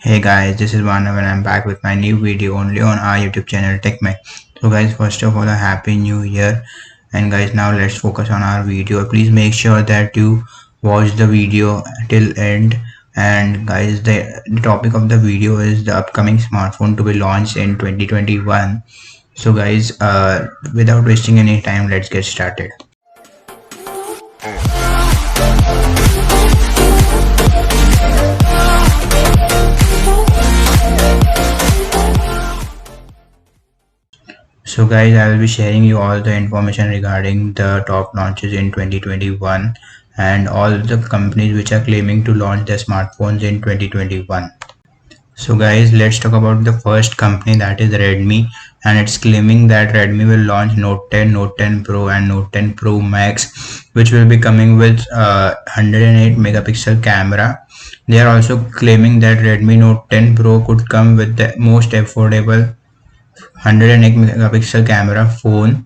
Hey guys, this is Manav and I'm back with my new video only on our YouTube channel TechMech. So guys, first of all, a happy new year. And guys, now let's focus on our video. Please make sure that you watch the video till end. And guys, the topic of the video is the upcoming smartphone to be launched in 2021. So guys, without wasting any time, let's get started. So guys, I will be sharing you all the information regarding the top launches in 2021 and all the companies which are claiming to launch their smartphones in 2021. So guys, let's talk about the first company, that is Redmi, and it's claiming that Redmi will launch Note 10, Note 10 Pro and Note 10 Pro Max, which will be coming with 108 megapixel camera. They are also claiming that Redmi Note 10 Pro could come with the most affordable 108 megapixel camera phone,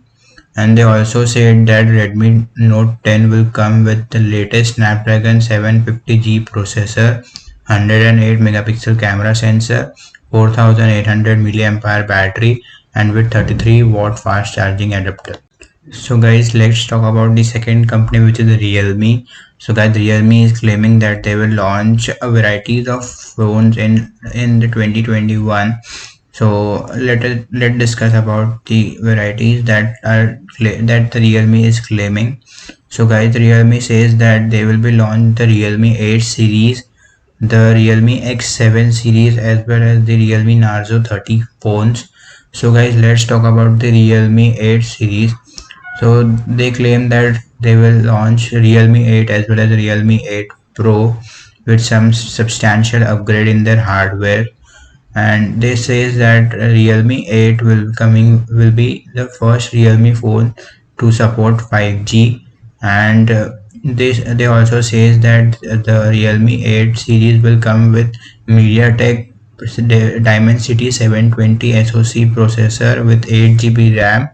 and they also said that Redmi Note 10 will come with the latest Snapdragon 750G processor, 108 megapixel camera sensor, 4800 mAh battery, and with 33 watt fast charging adapter. So guys, let's talk about the second company, which is Realme. So guys, Realme is claiming that they will launch a varieties of phones in the 2021. So let's discuss about the varieties that the Realme is claiming. So guys, Realme says that they will be launch the Realme 8 series, the Realme X7 series, as well as the Realme Narzo 30 phones. So guys, let's talk about the Realme 8 series. So they claim that they will launch Realme 8 as well as Realme 8 Pro with some substantial upgrade in their hardware, and they says that Realme 8 will be the first Realme phone to support 5G, and they also says that the Realme 8 series will come with MediaTek Dimensity 720 SoC processor with 8 GB RAM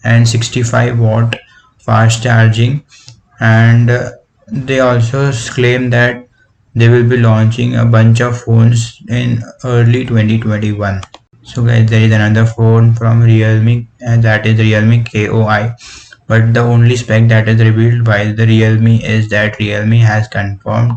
and 65 watt fast charging, and they also claim that they will be launching a bunch of phones in early 2021. So guys, there is another phone from Realme, and that is Realme KOI, but the only spec that is revealed by the Realme is that Realme has confirmed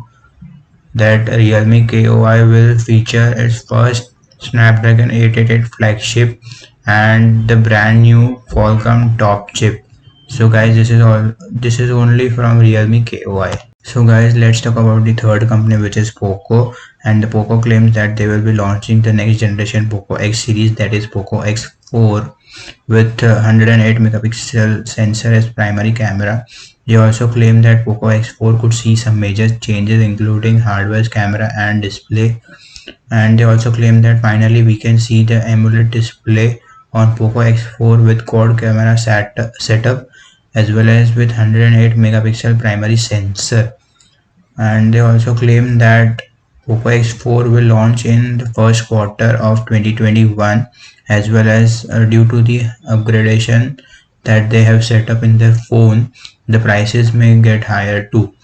that Realme KOI will feature its first Snapdragon 888 flagship and the brand new Qualcomm top chip. So guys, this is only from Realme KOI. So guys, let's talk about the third company, which is Poco, and the Poco claims that they will be launching the next generation Poco X series, that is Poco X4, with 108 megapixel sensor as primary camera. They also claim that Poco X4 could see some major changes including hardware, camera and display, and they also claim that finally we can see the AMOLED display on Poco X4 with quad camera setup as well as with 108 megapixel primary sensor. And they also claim that Poco X4 will launch in the first quarter of 2021, as well as due to the upgradation that they have set up in their phone, the prices may get higher too.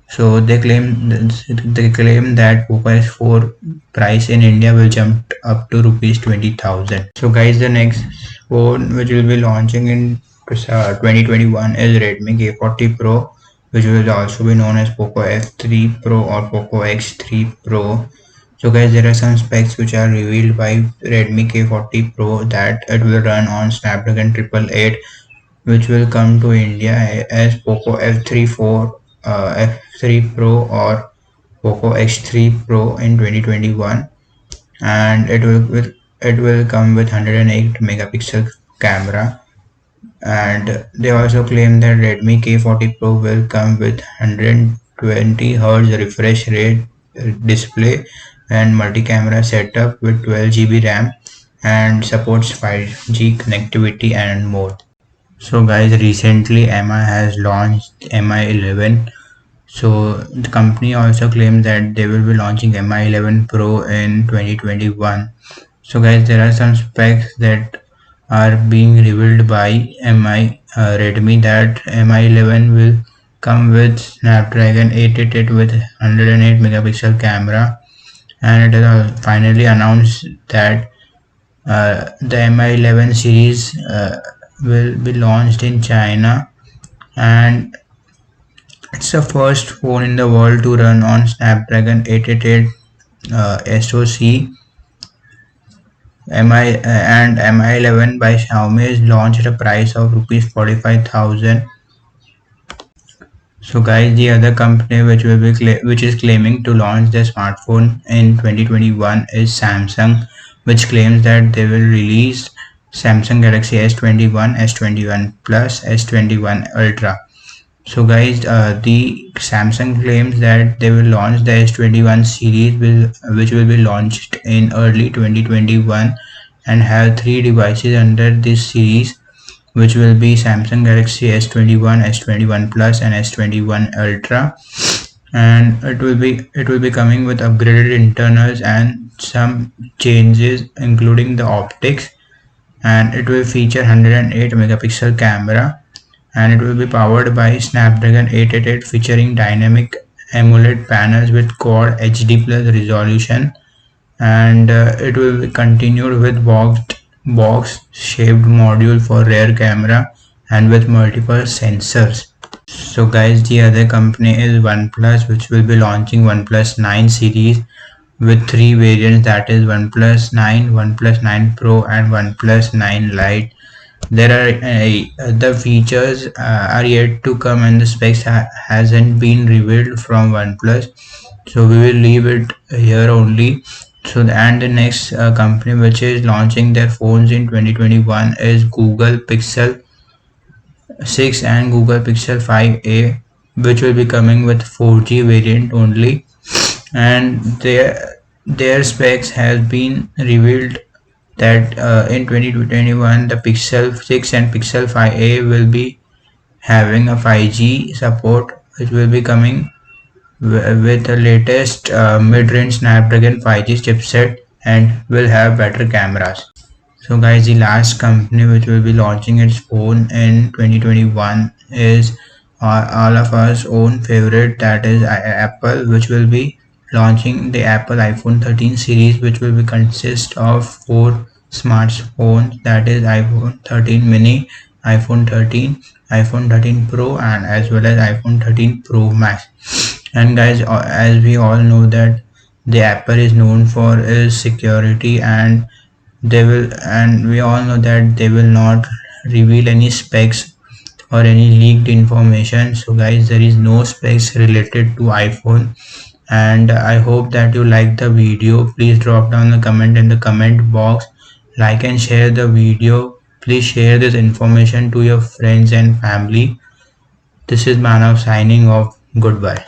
So they claim that Poco X4 price in India will jump up to rupees 20,000. So guys, the next phone which will be launching in 2021 is Redmi K40 Pro, which will also be known as Poco F3 Pro or Poco X3 Pro. So guys, there are some specs which are revealed by Redmi K40 Pro, that it will run on Snapdragon 888, which will come to India as Poco F3 Pro or Poco X3 Pro in 2021, and it will come with 108 megapixel camera. And they also claim that Redmi K40 Pro will come with 120 Hz refresh rate display and multi-camera setup with 12 GB RAM and supports 5G connectivity and more. So guys, recently MI has launched MI 11. So the company also claims that they will be launching MI 11 Pro in 2021. So guys, there are some specs that are being revealed by Redmi, that MI 11 will come with Snapdragon 888 with 108 megapixel camera and it has finally announced that the Mi 11 series will be launched in China, and it's the first phone in the world to run on Snapdragon 888 SoC. And Mi 11 by Xiaomi is launched at a price of rupees 45,000. So guys, the other company which is claiming to launch their smartphone in 2021 is Samsung, which claims that they will release Samsung Galaxy S21, S21 Plus, S21 Ultra. So guys, the Samsung claims that they will launch the S21 series which will be launched in early 2021 and have 3 devices under this series, which will be Samsung Galaxy S21, S21 Plus and S21 Ultra, and it will be coming with upgraded internals and some changes including the optics, and it will feature 108 megapixel camera, and it will be powered by Snapdragon 888 featuring dynamic AMOLED panels with Quad HD plus resolution, and it will be continued with box shaped module for rear camera and with multiple sensors. So guys, the other company is OnePlus, which will be launching OnePlus 9 series with 3 variants, that is OnePlus 9, OnePlus 9 Pro and OnePlus 9 Lite. There are the features are yet to come, and the specs hasn't been revealed from OnePlus, so we will leave it here only. So and the next company which is launching their phones in 2021 is Google Pixel 6 and Google Pixel 5a, which will be coming with 4G variant only, and their specs has been revealed that in 2021 the Pixel 6 and Pixel 5a will be having a 5G support, which will be coming with the latest mid-range Snapdragon 5G chipset and will have better cameras. So guys, the last company which will be launching its phone in 2021 is all of us own favorite, that is Apple, which will be launching the Apple iPhone 13 series, which will be consist of 4 smartphones, that is iPhone 13 mini, iPhone 13, iPhone 13 Pro and as well as iPhone 13 Pro Max. And guys, as we all know that the Apple is known for its security, and we all know that they will not reveal any specs or any leaked information. So guys, there is no specs related to iPhone, and I hope that you like the video. Please drop down the comment in the comment box, like and share the video. Please share this information to your friends and family. This is Manav signing off. Goodbye.